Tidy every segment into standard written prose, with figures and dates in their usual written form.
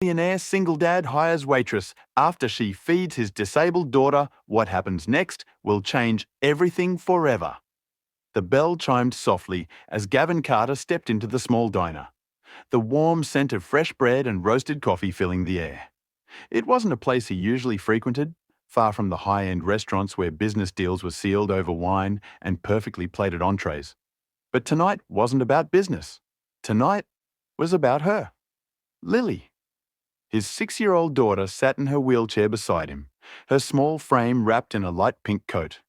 Millionaire single dad hires waitress. After she feeds his disabled daughter, what happens next will change everything forever. The bell chimed softly as Gavin Carter stepped into the small diner, the warm scent of fresh bread and roasted coffee filling the air. It wasn't a place he usually frequented, far from the high-end restaurants where business deals were sealed over wine and perfectly plated entrees. But tonight wasn't about business. Tonight was about her, Lily. His 6-year-old daughter sat in her wheelchair beside him, her small frame wrapped in a light pink coat.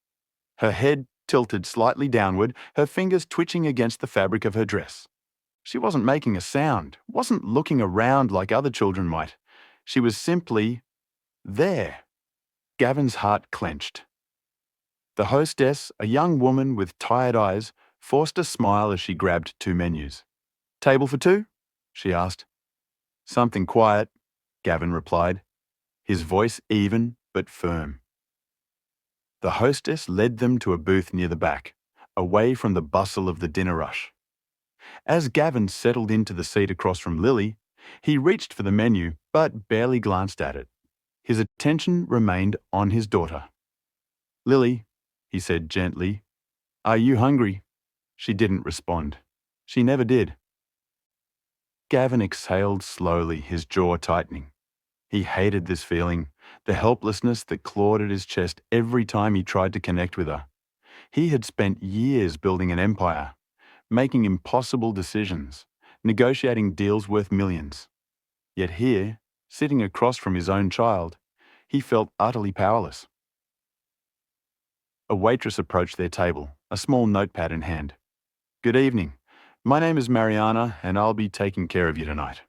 Her head tilted slightly downward, her fingers twitching against the fabric of her dress. She wasn't making a sound, wasn't looking around like other children might. She was simply there. Gavin's heart clenched. The hostess, a young woman with tired eyes, forced a smile as she grabbed 2 menus. "Table for 2?" she asked. "Something quiet," Gavin replied, his voice even but firm. The hostess led them to a booth near the back, away from the bustle of the dinner rush. As Gavin settled into the seat across from Lily, he reached for the menu but barely glanced at it. His attention remained on his daughter. "Lily," he said gently, "are you hungry?" She didn't respond. She never did. Gavin exhaled slowly, his jaw tightening. He hated this feeling, the helplessness that clawed at his chest every time he tried to connect with her. He had spent years building an empire, making impossible decisions, negotiating deals worth millions. Yet here, sitting across from his own child, he felt utterly powerless. A waitress approached their table, a small notepad in hand. "Good evening. My name is Mariana, and I'll be taking care of you tonight."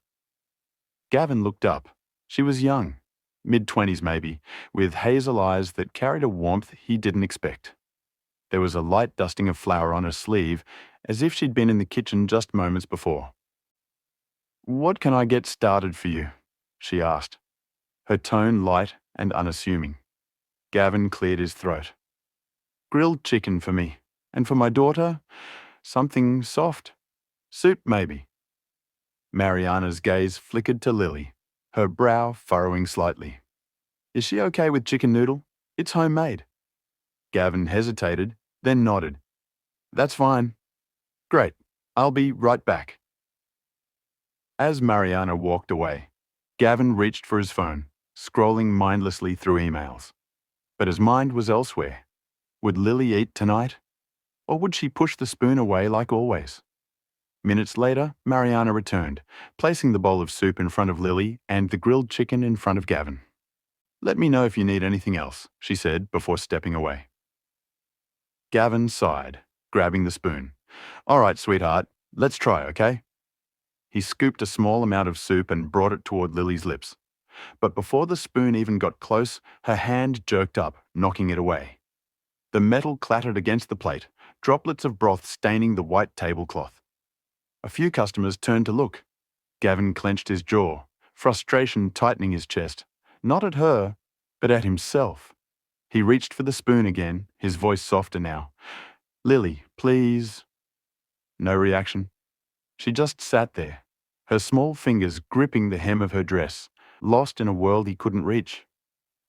Gavin looked up. She was young, mid-20s maybe, with hazel eyes that carried a warmth he didn't expect. There was a light dusting of flour on her sleeve, as if she'd been in the kitchen just moments before. "What can I get started for you?" she asked, her tone light and unassuming. Gavin cleared his throat. "Grilled chicken for me, and for my daughter, something soft. Soup, maybe." Mariana's gaze flickered to Lily, her brow furrowing slightly. "Is she okay with chicken noodle? It's homemade." Gavin hesitated, then nodded. "That's fine." "Great. I'll be right back." As Mariana walked away, Gavin reached for his phone, scrolling mindlessly through emails. But his mind was elsewhere. Would Lily eat tonight? Or would she push the spoon away like always? Minutes later, Mariana returned, placing the bowl of soup in front of Lily and the grilled chicken in front of Gavin. "Let me know if you need anything else," she said before stepping away. Gavin sighed, grabbing the spoon. "All right, sweetheart, let's try, okay?" He scooped a small amount of soup and brought it toward Lily's lips. But before the spoon even got close, her hand jerked up, knocking it away. The metal clattered against the plate, droplets of broth staining the white tablecloth. A few customers turned to look. Gavin clenched his jaw, frustration tightening his chest, not at her, but at himself. He reached for the spoon again, his voice softer now. "Lily, please." No reaction. She just sat there, her small fingers gripping the hem of her dress, lost in a world he couldn't reach.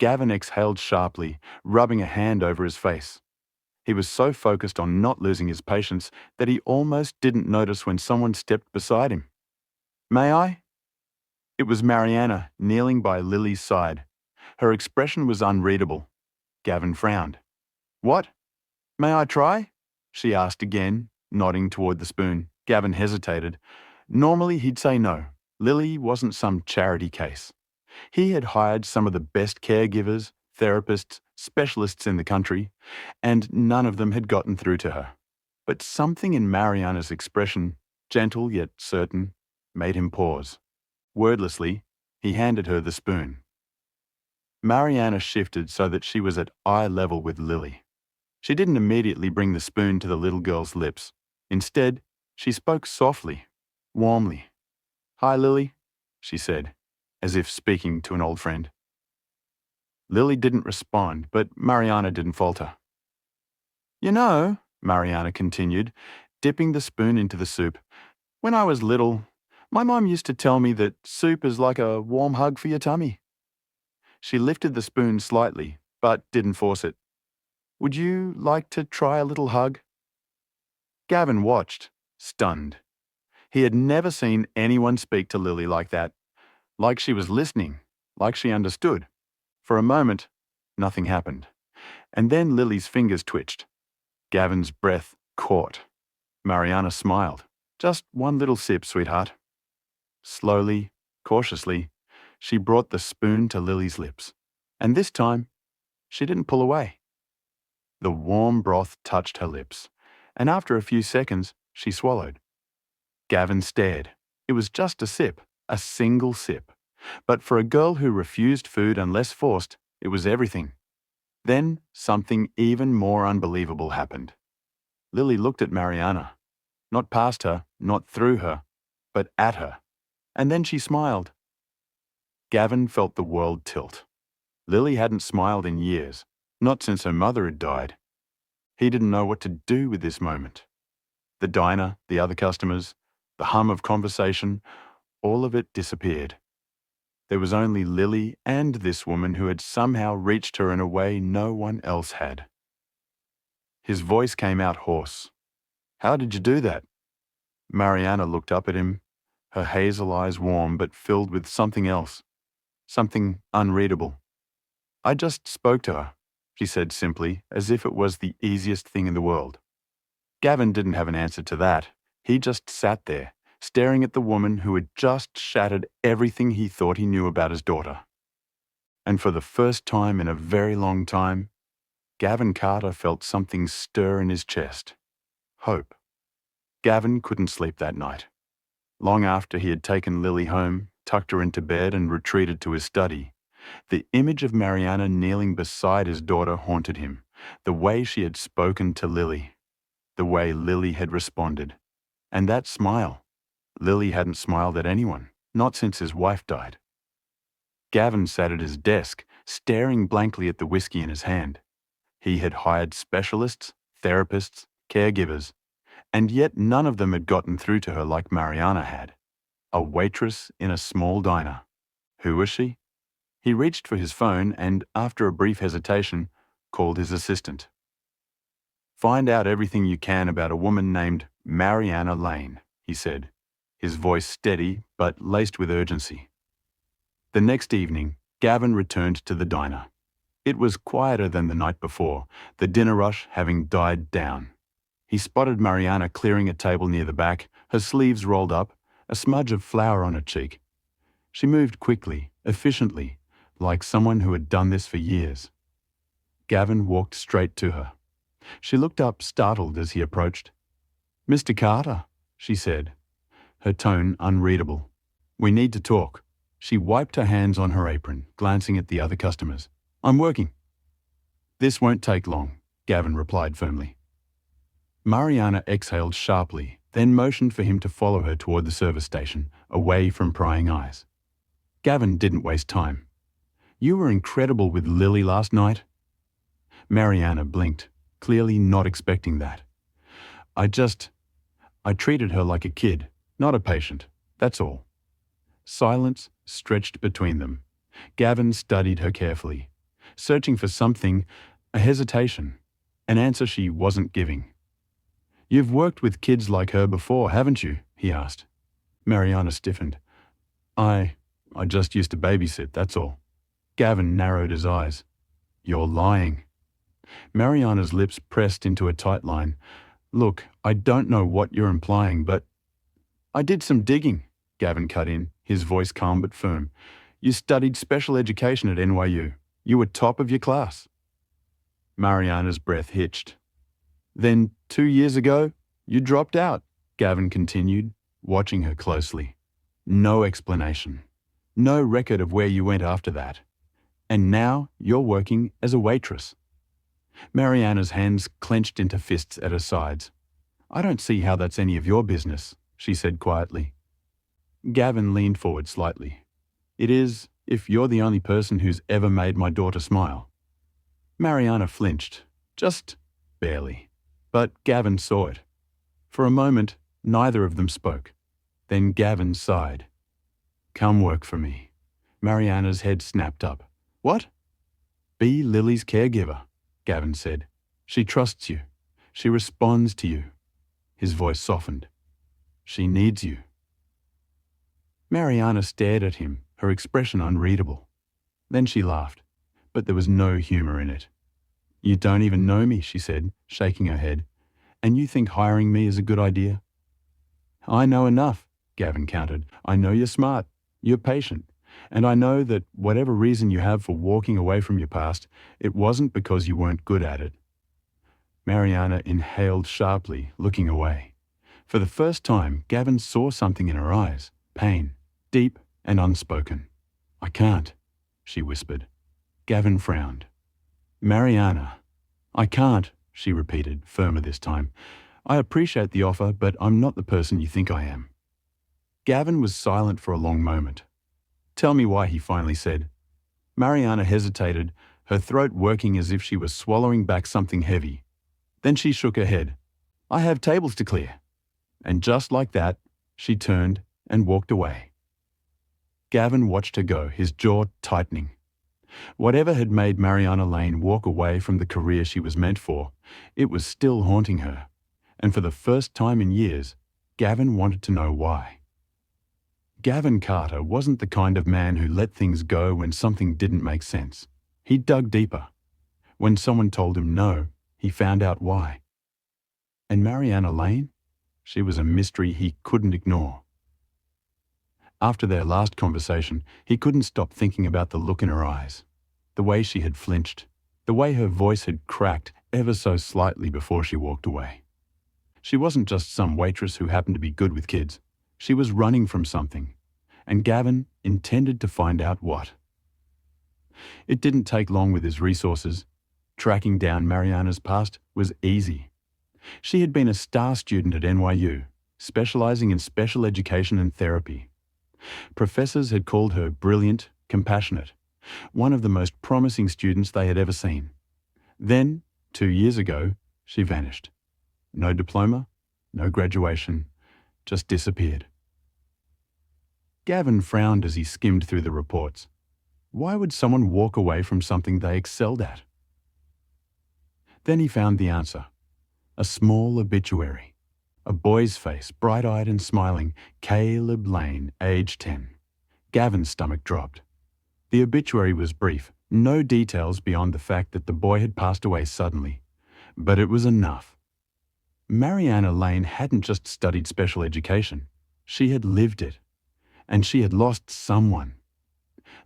Gavin exhaled sharply, rubbing a hand over his face. He was so focused on not losing his patience that he almost didn't notice when someone stepped beside him. "May I?" It was Mariana, kneeling by Lily's side. Her expression was unreadable. Gavin frowned. "What? May I try?" she asked again, nodding toward the spoon. Gavin hesitated. Normally he'd say no. Lily wasn't some charity case. He had hired some of the best caregivers, therapists, specialists in the country, and none of them had gotten through to her. But something in Mariana's expression, gentle yet certain, made him pause. Wordlessly, he handed her the spoon. Mariana shifted so that she was at eye level with Lily. She didn't immediately bring the spoon to the little girl's lips. Instead, she spoke softly, warmly. "Hi, Lily," she said, as if speaking to an old friend. Lily didn't respond, but Mariana didn't falter. "You know," Mariana continued, dipping the spoon into the soup, "when I was little, My mom used to tell me that soup is like a warm hug for your tummy. She lifted the spoon slightly, but didn't force it. Would you like to try a little hug? Gavin watched, stunned. He had never seen anyone speak to Lily like that, like she was listening, like she understood. For a moment, nothing happened. And then Lily's fingers twitched. Gavin's breath caught. Mariana smiled. Just one little sip, sweetheart. Slowly, cautiously, she brought the spoon to Lily's lips. And this time, she didn't pull away. The warm broth touched her lips, and after a few seconds, she swallowed. Gavin stared. It was just a sip, a single sip. But for a girl who refused food unless forced, it was everything. Then something even more unbelievable happened. Lily looked at Mariana. Not past her, not through her, but at her. And then she smiled. Gavin felt the world tilt. Lily hadn't smiled in years, not since her mother had died. He didn't know what to do with this moment. The diner, the other customers, the hum of conversation, all of it disappeared. There was only Lily and this woman who had somehow reached her in a way no one else had. His voice came out hoarse. How did you do that? Mariana looked up at him, her hazel eyes warm but filled with something else, something unreadable. I just spoke to her, she said simply, as if it was the easiest thing in the world. Gavin didn't have an answer to that. He just sat there, staring at the woman who had just shattered everything he thought he knew about his daughter. And for the first time in a very long time, Gavin Carter felt something stir in his chest. Hope. Gavin couldn't sleep that night. Long after he had taken Lily home, tucked her into bed and retreated to his study, the image of Mariana kneeling beside his daughter haunted him, the way she had spoken to Lily, the way Lily had responded. And that smile. Lily hadn't smiled at anyone, not since his wife died. Gavin sat at his desk, staring blankly at the whiskey in his hand. He had hired specialists, therapists, caregivers, and yet none of them had gotten through to her like Mariana had. A waitress in a small diner. Who was she? He reached for his phone and, after a brief hesitation, called his assistant. Find out everything you can about a woman named Mariana Lane, he said, his voice steady but laced with urgency. The next evening, Gavin returned to the diner. It was quieter than the night before, the dinner rush having died down. He spotted Mariana clearing a table near the back, her sleeves rolled up, a smudge of flour on her cheek. She moved quickly, efficiently, like someone who had done this for years. Gavin walked straight to her. She looked up, startled, as he approached. "Mr. Carter," she said, her tone unreadable. "We need to talk." She wiped her hands on her apron, glancing at the other customers. "I'm working." "This won't take long," Gavin replied firmly. Mariana exhaled sharply, then motioned for him to follow her toward the service station, away from prying eyes. Gavin didn't waste time. "You were incredible with Lily last night." Mariana blinked, clearly not expecting that. I treated her like a kid, not a patient, that's all." Silence stretched between them. Gavin studied her carefully, searching for something, a hesitation, an answer she wasn't giving. "You've worked with kids like her before, haven't you?" he asked. Mariana stiffened. I just used to babysit, that's all." Gavin narrowed his eyes. "You're lying." Mariana's lips pressed into a tight line. "Look, I don't know what you're implying, but—" "I did some digging," Gavin cut in, his voice calm but firm. "You studied special education at NYU. You were top of your class." Mariana's breath hitched. "Then 2 years ago, you dropped out," Gavin continued, watching her closely. "No explanation. No record of where you went after that. And now you're working as a waitress." Mariana's hands clenched into fists at her sides. "I don't see how that's any of your business," she said quietly. Gavin leaned forward slightly. "It is, if you're the only person who's ever made my daughter smile." Mariana flinched, just barely. But Gavin saw it. For a moment, neither of them spoke. Then Gavin sighed. Come work for me. Mariana's head snapped up. What? Be Lily's caregiver, Gavin said. She trusts you. She responds to you. His voice softened. She needs you. Mariana stared at him, her expression unreadable. Then she laughed, but there was no humor in it. You don't even know me, she said, shaking her head. And you think hiring me is a good idea? I know enough, Gavin countered. I know you're smart, you're patient, and I know that whatever reason you have for walking away from your past, it wasn't because you weren't good at it. Mariana inhaled sharply, looking away. For the first time, Gavin saw something in her eyes, pain, deep and unspoken. I can't, she whispered. Gavin frowned. Mariana, I can't, she repeated, firmer this time. I appreciate the offer, but I'm not the person you think I am. Gavin was silent for a long moment. Tell me why, he finally said. Mariana hesitated, her throat working as if she was swallowing back something heavy. Then she shook her head. I have tables to clear. And just like that, she turned and walked away. Gavin watched her go, his jaw tightening. Whatever had made Mariana Lane walk away from the career she was meant for, it was still haunting her. And for the first time in years, Gavin wanted to know why. Gavin Carter wasn't the kind of man who let things go when something didn't make sense. He dug deeper. When someone told him no, he found out why. And Mariana Lane? She was a mystery he couldn't ignore. After their last conversation, he couldn't stop thinking about the look in her eyes, the way she had flinched, the way her voice had cracked ever so slightly before she walked away. She wasn't just some waitress who happened to be good with kids. She was running from something, and Gavin intended to find out what. It didn't take long with his resources. Tracking down Mariana's past was easy. She had been a star student at NYU, specializing in special education and therapy. Professors had called her brilliant, compassionate, one of the most promising students they had ever seen. Then, 2 years ago, she vanished. No diploma, no graduation, just disappeared. Gavin frowned as he skimmed through the reports. Why would someone walk away from something they excelled at? Then he found the answer. A small obituary. A boy's face, bright-eyed and smiling, Caleb Lane, age 10. Gavin's stomach dropped. The obituary was brief, no details beyond the fact that the boy had passed away suddenly. But it was enough. Mariana Lane hadn't just studied special education. She had lived it. And she had lost someone.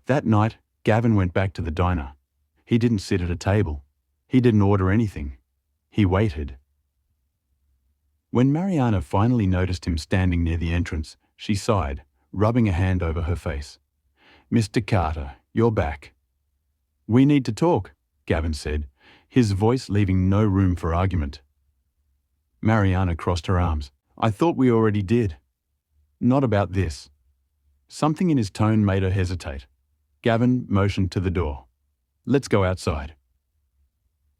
That night, Gavin went back to the diner. He didn't sit at a table. He didn't order anything. He waited. When Mariana finally noticed him standing near the entrance, she sighed, rubbing a hand over her face. Mr. Carter, you're back. We need to talk, Gavin said, his voice leaving no room for argument. Mariana crossed her arms. I thought we already did. Not about this. Something in his tone made her hesitate. Gavin motioned to the door. Let's go outside.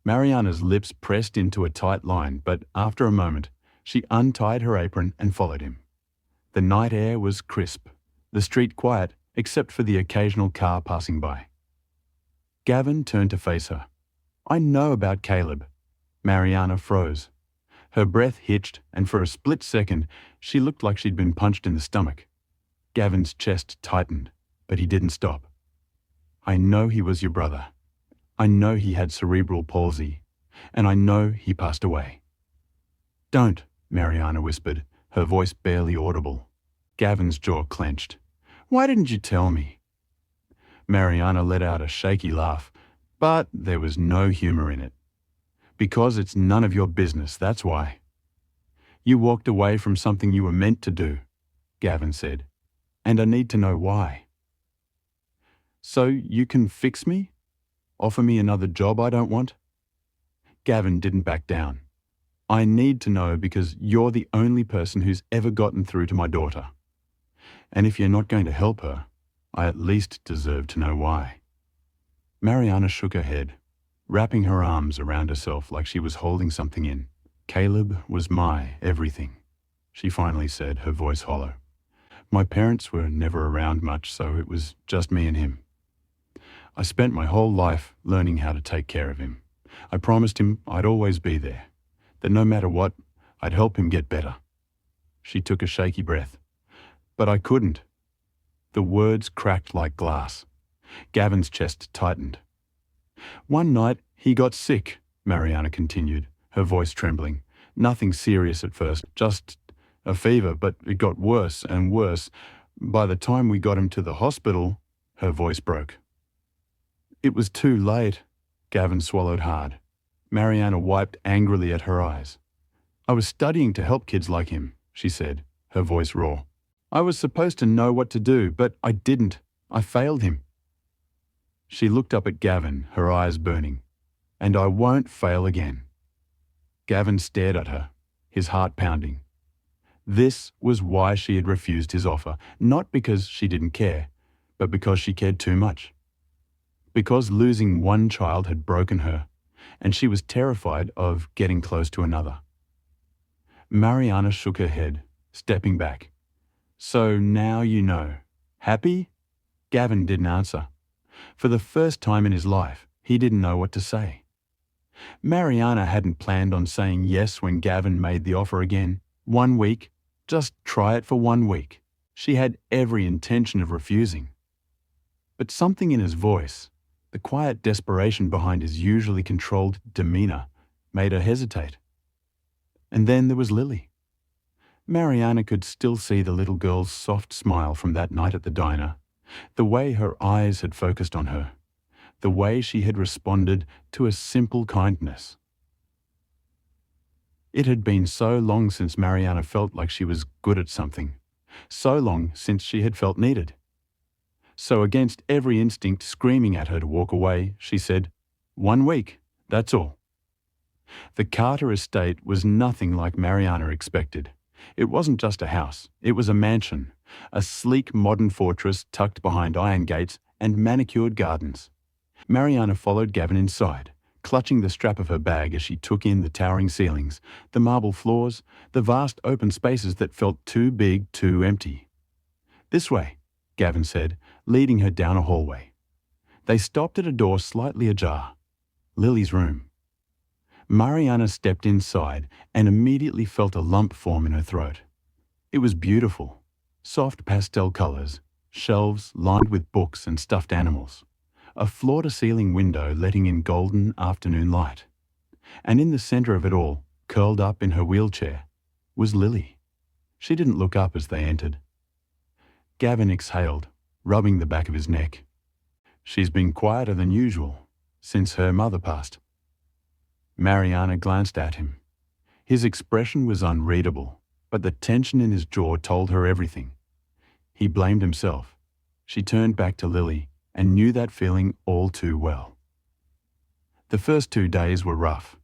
Mariana's lips pressed into a tight line, but after a moment, she untied her apron and followed him. The night air was crisp, the street quiet except for the occasional car passing by. Gavin turned to face her. I know about Caleb. Mariana froze. Her breath hitched, and for a split second, she looked like she'd been punched in the stomach. Gavin's chest tightened, but he didn't stop. I know he was your brother. I know he had cerebral palsy, and I know he passed away. Don't, Mariana whispered, her voice barely audible. Gavin's jaw clenched. Why didn't you tell me? Mariana let out a shaky laugh, but there was no humor in it. Because it's none of your business, that's why. You walked away from something you were meant to do, Gavin said, and I need to know why. So you can fix me? Offer me another job I don't want? Gavin didn't back down. I need to know because you're the only person who's ever gotten through to my daughter. And if you're not going to help her, I at least deserve to know why. Mariana shook her head, wrapping her arms around herself like she was holding something in. Caleb was my everything, she finally said, her voice hollow. My parents were never around much, so it was just me and him. I spent my whole life learning how to take care of him. I promised him I'd always be there, that no matter what, I'd help him get better. She took a shaky breath. But I couldn't. The words cracked like glass. Gavin's chest tightened. One night, he got sick, Mariana continued, her voice trembling. Nothing serious at first, just a fever, but it got worse and worse. By the time we got him to the hospital, her voice broke. It was too late. Gavin swallowed hard. Mariana wiped angrily at her eyes. I was studying to help kids like him, she said, her voice raw. I was supposed to know what to do, but I didn't. I failed him. She looked up at Gavin, her eyes burning. And I won't fail again. Gavin stared at her, his heart pounding. This was why she had refused his offer, not because she didn't care, but because she cared too much. Because losing one child had broken her, and she was terrified of getting close to another. Mariana shook her head, stepping back. So now you know. Happy? Gavin didn't answer. For the first time in his life, he didn't know what to say. Mariana hadn't planned on saying yes when Gavin made the offer again. 1 week, just try it for 1 week. She had every intention of refusing. But something in his voice, the quiet desperation behind his usually controlled demeanor, made her hesitate. And then there was Lily. Mariana could still see the little girl's soft smile from that night at the diner, the way her eyes had focused on her, the way she had responded to a simple kindness. It had been so long since Mariana felt like she was good at something, so long since she had felt needed. So against every instinct screaming at her to walk away, she said, 1 week, that's all. The Carter estate was nothing like Mariana expected. It wasn't just a house, it was a mansion, a sleek modern fortress tucked behind iron gates and manicured gardens. Mariana followed Gavin inside, clutching the strap of her bag as she took in the towering ceilings, the marble floors, the vast open spaces that felt too big, too empty. This way, Gavin said, leading her down a hallway. They stopped at a door slightly ajar. Lily's room. Mariana stepped inside and immediately felt a lump form in her throat. It was beautiful. Soft pastel colors, shelves lined with books and stuffed animals, a floor-to-ceiling window letting in golden afternoon light. And in the center of it all, curled up in her wheelchair, was Lily. She didn't look up as they entered. Gavin exhaled, rubbing the back of his neck. She's been quieter than usual since her mother passed. Mariana glanced at him. His expression was unreadable, but the tension in his jaw told her everything. He blamed himself. She turned back to Lily and knew that feeling all too well. The first 2 days were rough.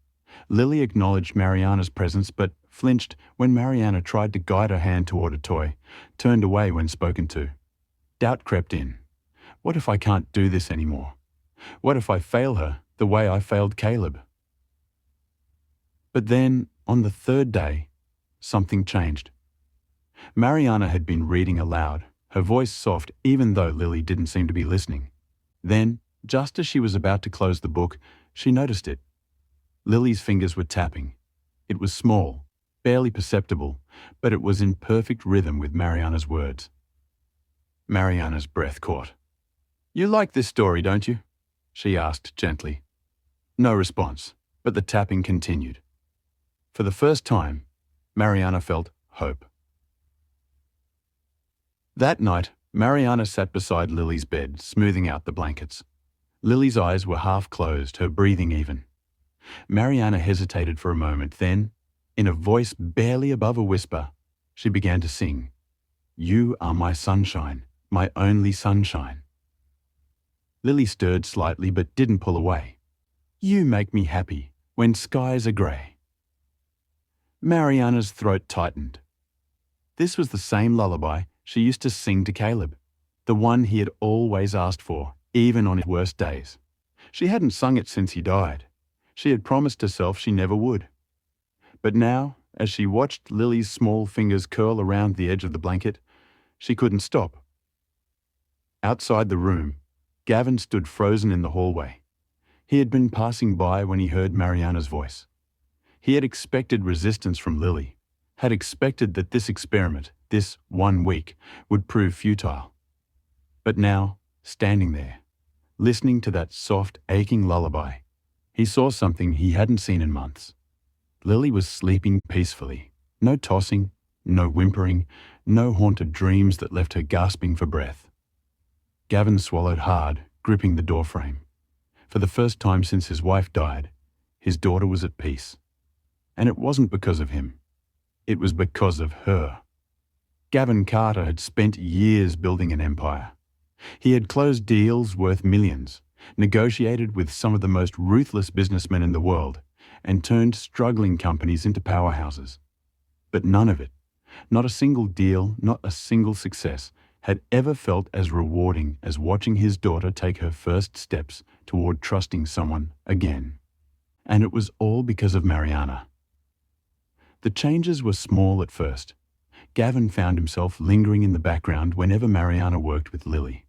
Lily acknowledged Mariana's presence but flinched when Mariana tried to guide her hand toward a toy, turned away when spoken to. Doubt crept in. What if I can't do this anymore? What if I fail her the way I failed Caleb? But then, on the 3rd day, something changed. Mariana had been reading aloud, her voice soft even though Lily didn't seem to be listening. Then, just as she was about to close the book, she noticed it. Lily's fingers were tapping. It was small, barely perceptible, but it was in perfect rhythm with Mariana's words. Mariana's breath caught. "You like this story, don't you?" she asked gently. No response, but the tapping continued. For the first time, Mariana felt hope. That night, Mariana sat beside Lily's bed, smoothing out the blankets. Lily's eyes were half closed, her breathing even. Mariana hesitated for a moment, then, in a voice barely above a whisper, she began to sing, "You are my sunshine, my only sunshine." Lily stirred slightly but didn't pull away. "You make me happy when skies are grey." Mariana's throat tightened. This was the same lullaby she used to sing to Caleb, the one he had always asked for, even on his worst days. She hadn't sung it since he died. She had promised herself she never would. But now, as she watched Lily's small fingers curl around the edge of the blanket, She couldn't stop. Outside the room, Gavin stood frozen in the hallway. He had been passing by when he heard Mariana's voice. He had expected resistance from Lily, had expected that this experiment, this 1 week, would prove futile. But now, standing there, listening to that soft, aching lullaby, he saw something he hadn't seen in months. Lily was sleeping peacefully. No tossing, no whimpering, no haunted dreams that left her gasping for breath. Gavin swallowed hard, gripping the doorframe. For the first time since his wife died, his daughter was at peace. And it wasn't because of him. It was because of her. Gavin Carter had spent years building an empire. He had closed deals worth millions, negotiated with some of the most ruthless businessmen in the world, and turned struggling companies into powerhouses. But none of it, not a single deal, not a single success, had ever felt as rewarding as watching his daughter take her first steps toward trusting someone again. And it was all because of Mariana. The changes were small at first. Gavin found himself lingering in the background whenever Mariana worked with Lily.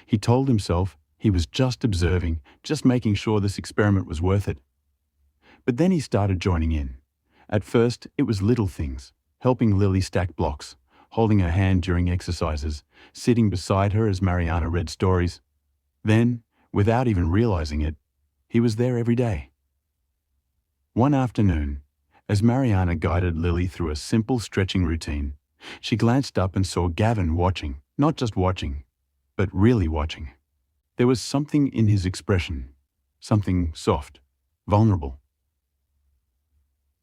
He told himself he was just observing, just making sure this experiment was worth it. But then he started joining in. At first, it was little things, helping Lily stack blocks, holding her hand during exercises, sitting beside her as Mariana read stories. Then, without even realizing it, he was there every day. One afternoon, as Mariana guided Lily through a simple stretching routine, she glanced up and saw Gavin watching, not just watching, but really watching. There was something in his expression, something soft, vulnerable.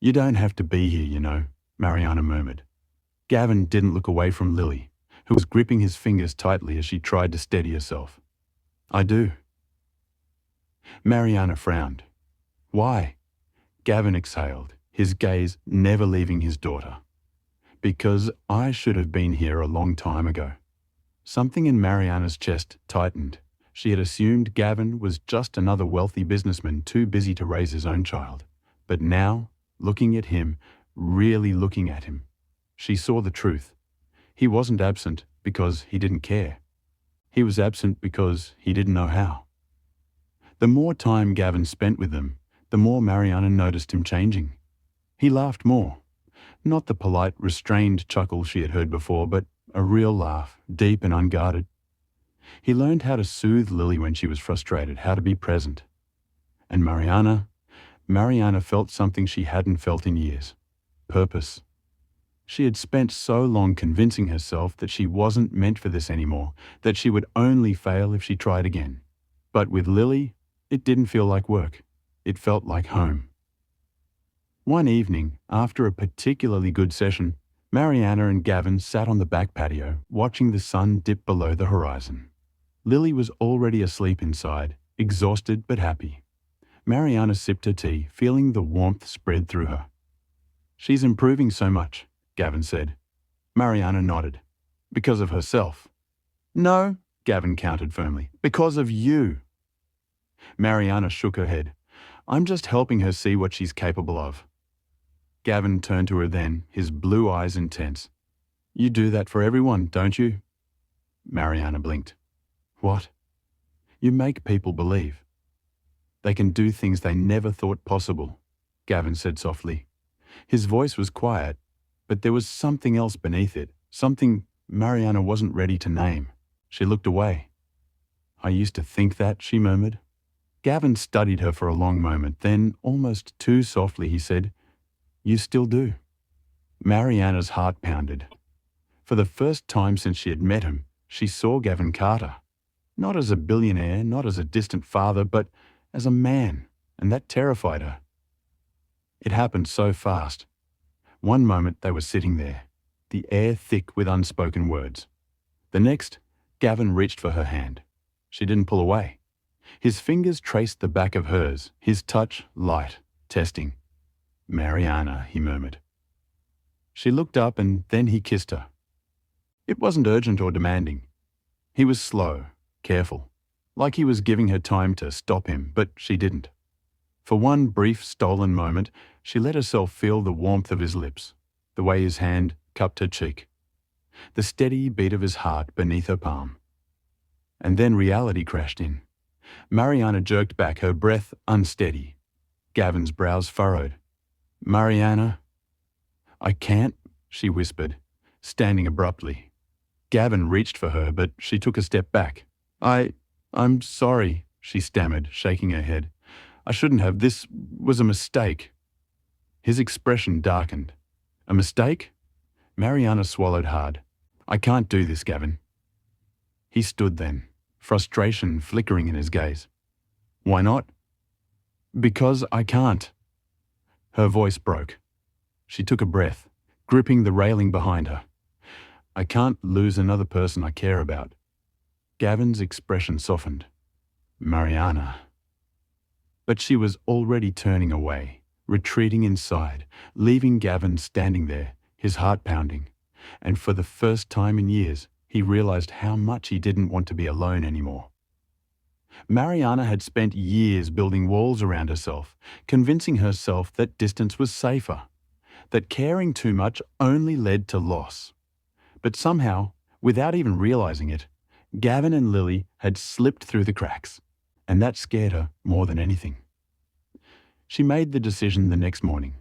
"You don't have to be here, you know," Mariana murmured. Gavin didn't look away from Lily, who was gripping his fingers tightly as she tried to steady herself. "I do." Mariana frowned. "Why?" Gavin exhaled, his gaze never leaving his daughter. "Because I should have been here a long time ago." Something in Mariana's chest tightened. She had assumed Gavin was just another wealthy businessman too busy to raise his own child. But now, looking at him, really looking at him, she saw the truth. He wasn't absent because he didn't care. He was absent because he didn't know how. The more time Gavin spent with them, the more Mariana noticed him changing. He laughed more. Not the polite, restrained chuckle she had heard before, but a real laugh, deep and unguarded. He learned how to soothe Lily when she was frustrated, how to be present. And Mariana felt something she hadn't felt in years. Purpose. She had spent so long convincing herself that she wasn't meant for this anymore, that she would only fail if she tried again. But with Lily, it didn't feel like work. It felt like home. One evening, after a particularly good session, Mariana and Gavin sat on the back patio, watching the sun dip below the horizon. Lily was already asleep inside, exhausted but happy. Mariana sipped her tea, feeling the warmth spread through her. "She's improving so much," Gavin said. Mariana nodded. "Because of herself." "No," Gavin countered firmly. "Because of you." Mariana shook her head. "I'm just helping her see what she's capable of." Gavin turned to her then, his blue eyes intense. "You do that for everyone, don't you?" Mariana blinked. "What?" "You make people believe. They can do things they never thought possible," Gavin said softly. His voice was quiet, but there was something else beneath it, something Mariana wasn't ready to name. She looked away. "I used to think that," she murmured. Gavin studied her for a long moment, then, almost too softly, he said, "You still do." Mariana's heart pounded. For the first time since she had met him, she saw Gavin Carter. Not as a billionaire, not as a distant father, but as a man, and that terrified her. It happened so fast. One moment they were sitting there, the air thick with unspoken words. The next, Gavin reached for her hand. She didn't pull away. His fingers traced the back of hers, his touch light, testing. "Mariana," he murmured. She looked up and then he kissed her. It wasn't urgent or demanding. He was slow, careful, like he was giving her time to stop him, but she didn't. For one brief, stolen moment, she let herself feel the warmth of his lips, the way his hand cupped her cheek. the steady beat of his heart beneath her palm. And then reality crashed in. Mariana jerked back, her breath unsteady. Gavin's brows furrowed. "Mariana." "I can't," she whispered, standing abruptly. Gavin reached for her, but she took a step back. I'm sorry," she stammered, shaking her head. "I shouldn't have. This was a mistake." His expression darkened. "A mistake?" Mariana swallowed hard. "I can't do this, Gavin." He stood then, frustration flickering in his gaze. "Why not?" "Because I can't." Her voice broke. She took a breath, gripping the railing behind her. "I can't lose another person I care about." Gavin's expression softened. "Mariana." But she was already turning away, retreating inside, leaving Gavin standing there, his heart pounding. And for the first time in years, he realized how much he didn't want to be alone anymore. Mariana had spent years building walls around herself, convincing herself that distance was safer, that caring too much only led to loss. But somehow, without even realizing it, Gavin and Lily had slipped through the cracks, and that scared her more than anything. She made the decision the next morning.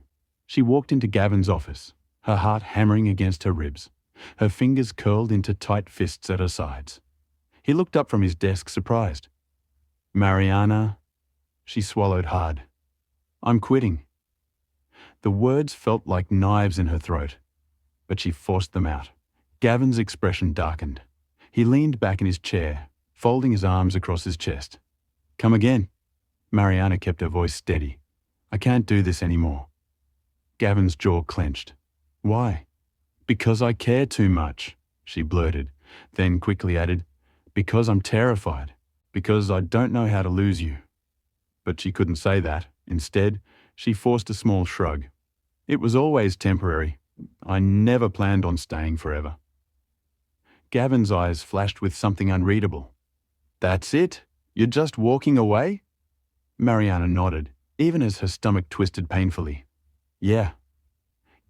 She walked into Gavin's office, her heart hammering against her ribs, her fingers curled into tight fists at her sides. He looked up from his desk, surprised. "Mariana," she swallowed hard. "I'm quitting." The words felt like knives in her throat, but she forced them out. Gavin's expression darkened. He leaned back in his chair, folding his arms across his chest. "Come again." Mariana kept her voice steady. "I can't do this anymore." Gavin's jaw clenched. "Why?" "Because I care too much," she blurted, then quickly added, "Because I'm terrified. Because I don't know how to lose you." But she couldn't say that. Instead, she forced a small shrug. "It was always temporary. I never planned on staying forever." Gavin's eyes flashed with something unreadable. "That's it? You're just walking away?" Mariana nodded, even as her stomach twisted painfully. "Yeah."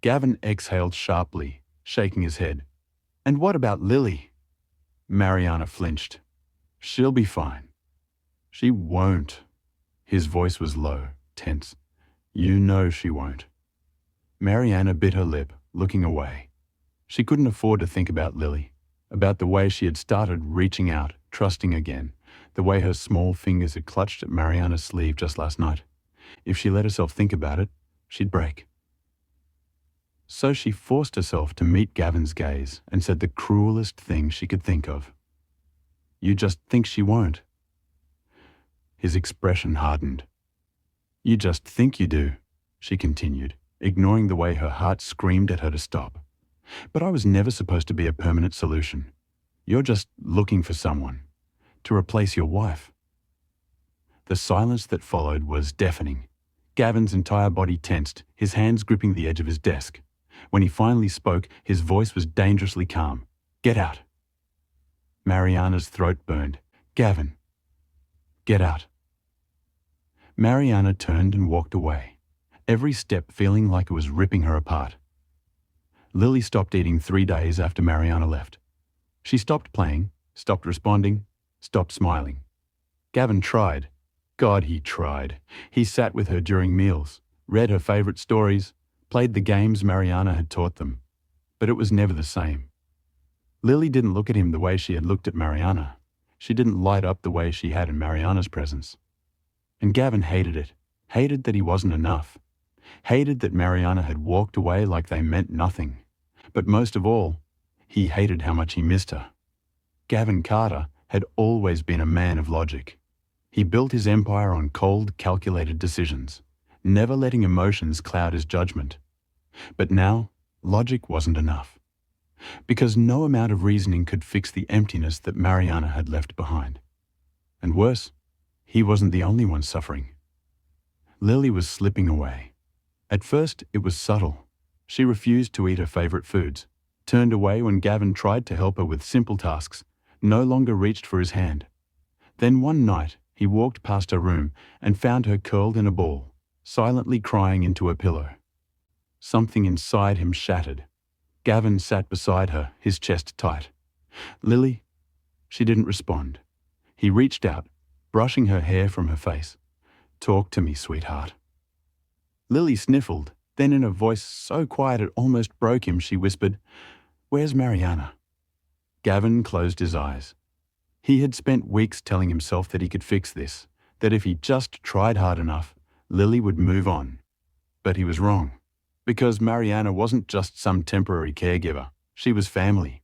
Gavin exhaled sharply, shaking his head. "And what about Lily?" Mariana flinched. "She'll be fine." "She won't." His voice was low, tense. "You know she won't." Mariana bit her lip, looking away. She couldn't afford to think about Lily, about the way she had started reaching out, trusting again, the way her small fingers had clutched at Mariana's sleeve just last night. If she let herself think about it, she'd break. So she forced herself to meet Gavin's gaze and said the cruelest thing she could think of. "You just think she won't." His expression hardened. "You just think you do," she continued, ignoring the way her heart screamed at her to stop. "But I was never supposed to be a permanent solution. You're just looking for someone to replace your wife." The silence that followed was deafening. Gavin's entire body tensed, his hands gripping the edge of his desk. When he finally spoke, his voice was dangerously calm. "Get out." Mariana's throat burned. "Gavin, get out." Mariana turned and walked away, every step feeling like it was ripping her apart. Lily stopped eating 3 days after Mariana left. She stopped playing, stopped responding, stopped smiling. Gavin tried. God, he tried. He sat with her during meals, read her favorite stories, played the games Mariana had taught them. But it was never the same. Lily didn't look at him the way she had looked at Mariana. She didn't light up the way she had in Mariana's presence. And Gavin hated it, hated that he wasn't enough, hated that Mariana had walked away like they meant nothing. But most of all, he hated how much he missed her. Gavin Carter had always been a man of logic. He built his empire on cold, calculated decisions, never letting emotions cloud his judgment. But now, logic wasn't enough. Because no amount of reasoning could fix the emptiness that Mariana had left behind. And worse, he wasn't the only one suffering. Lily was slipping away. At first, it was subtle. She refused to eat her favorite foods, turned away when Gavin tried to help her with simple tasks, no longer reached for his hand. Then one night, he walked past her room and found her curled in a ball, silently crying into her pillow. Something inside him shattered. Gavin sat beside her, his chest tight. "Lily?" She didn't respond. He reached out, brushing her hair from her face. "Talk to me, sweetheart." Lily sniffled, then in a voice so quiet it almost broke him, she whispered, "Where's Mariana?" Gavin closed his eyes. He had spent weeks telling himself that he could fix this, that if he just tried hard enough, Lily would move on. But he was wrong, because Mariana wasn't just some temporary caregiver. She was family.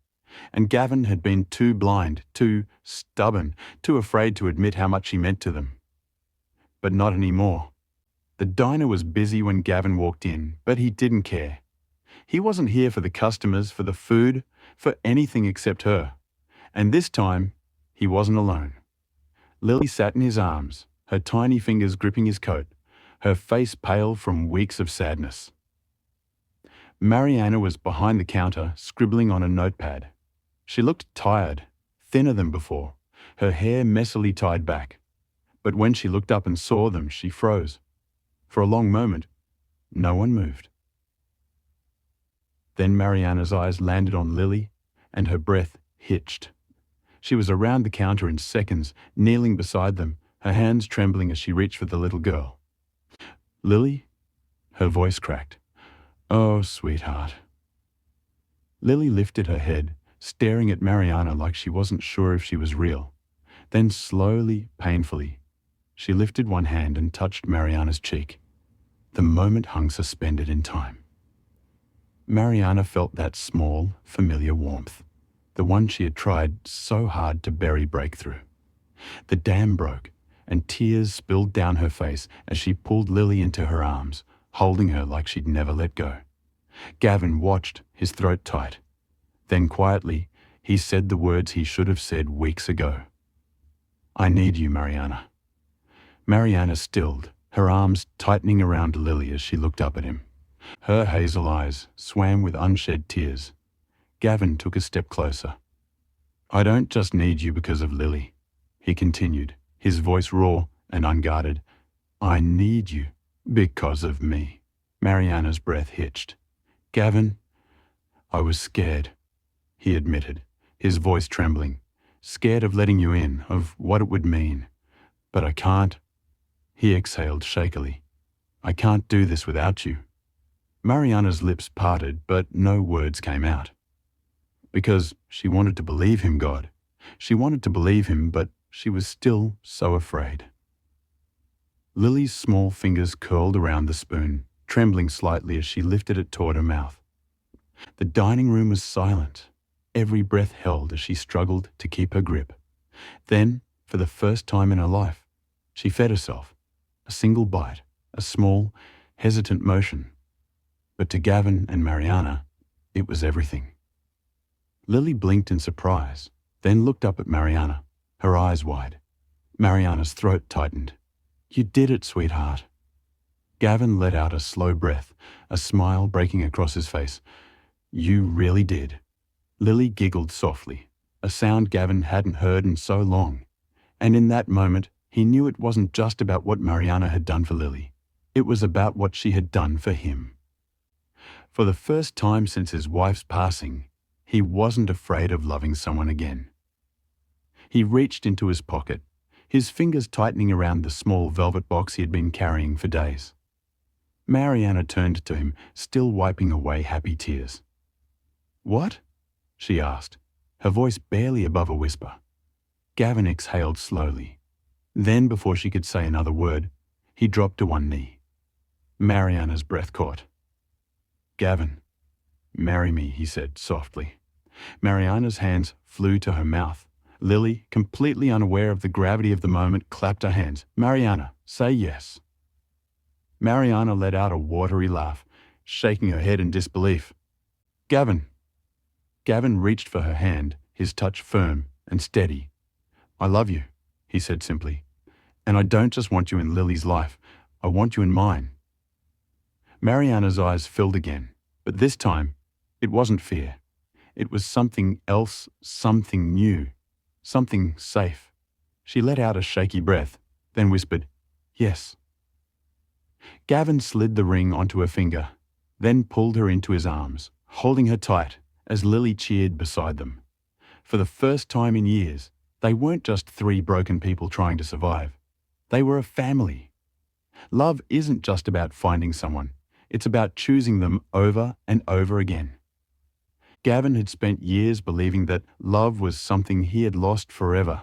And Gavin had been too blind, too stubborn, too afraid to admit how much she meant to them. But not anymore. The diner was busy when Gavin walked in, but he didn't care. He wasn't here for the customers, for the food, for anything except her. And this time, he wasn't alone. Lily sat in his arms, her tiny fingers gripping his coat, her face pale from weeks of sadness. Mariana was behind the counter, scribbling on a notepad. She looked tired, thinner than before, her hair messily tied back. But when she looked up and saw them, she froze. For a long moment, no one moved. Then Mariana's eyes landed on Lily, and her breath hitched. She was around the counter in seconds, kneeling beside them, her hands trembling as she reached for the little girl. "Lily?" Her voice cracked. "Oh, sweetheart." Lily lifted her head, staring at Mariana like she wasn't sure if she was real. Then slowly, painfully, she lifted one hand and touched Mariana's cheek. The moment hung suspended in time. Mariana felt that small, familiar warmth, the one she had tried so hard to bury breakthrough. The dam broke, and tears spilled down her face as she pulled Lily into her arms, holding her like she'd never let go. Gavin watched, his throat tight. Then quietly, he said the words he should have said weeks ago. "I need you, Mariana." Mariana stilled, her arms tightening around Lily as she looked up at him. Her hazel eyes swam with unshed tears. Gavin took a step closer. "I don't just need you because of Lily," he continued, his voice raw and unguarded. "I need you because of me." Mariana's breath hitched. "Gavin, I was scared," he admitted, his voice trembling. "Scared of letting you in, of what it would mean. But I can't." He exhaled shakily. "I can't do this without you." Mariana's lips parted, but no words came out. Because she wanted to believe him, God. She wanted to believe him, but she was still so afraid. Lily's small fingers curled around the spoon, trembling slightly as she lifted it toward her mouth. The dining room was silent, every breath held as she struggled to keep her grip. Then, for the first time in her life, she fed herself. A single bite, a small, hesitant motion. But to Gavin and Mariana, it was everything. Lily blinked in surprise, then looked up at Mariana, her eyes wide. Mariana's throat tightened. "You did it, sweetheart." Gavin let out a slow breath, a smile breaking across his face. "You really did." Lily giggled softly, a sound Gavin hadn't heard in so long. And in that moment, he knew it wasn't just about what Mariana had done for Lily. It was about what she had done for him. For the first time since his wife's passing, he wasn't afraid of loving someone again. He reached into his pocket, his fingers tightening around the small velvet box he had been carrying for days. Mariana turned to him, still wiping away happy tears. "What?" she asked, her voice barely above a whisper. Gavin exhaled slowly. Then, before she could say another word, he dropped to one knee. Mariana's breath caught. "Gavin, marry me," he said softly. Mariana's hands flew to her mouth. Lily, completely unaware of the gravity of the moment, clapped her hands. "Mariana, say yes." Mariana let out a watery laugh, shaking her head in disbelief. "Gavin." Gavin reached for her hand, his touch firm and steady. "I love you," he said simply. "And I don't just want you in Lily's life. I want you in mine." Mariana's eyes filled again, but this time, it wasn't fear. It was something else, something new, something safe. She let out a shaky breath, then whispered, "Yes." Gavin slid the ring onto her finger, then pulled her into his arms, holding her tight as Lily cheered beside them. For the first time in years, they weren't just three broken people trying to survive. They were a family. Love isn't just about finding someone. It's about choosing them over and over again. Gavin had spent years believing that love was something he had lost forever.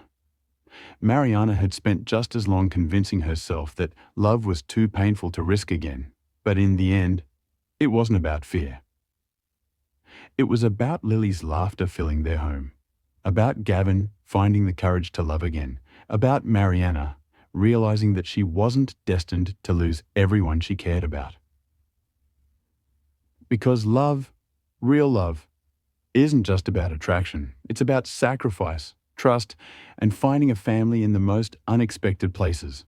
Mariana had spent just as long convincing herself that love was too painful to risk again. But in the end, it wasn't about fear. It was about Lily's laughter filling their home, about Gavin finding the courage to love again, about Mariana realizing that she wasn't destined to lose everyone she cared about. Because love, real love, isn't just about attraction. It's about sacrifice, trust, and finding a family in the most unexpected places.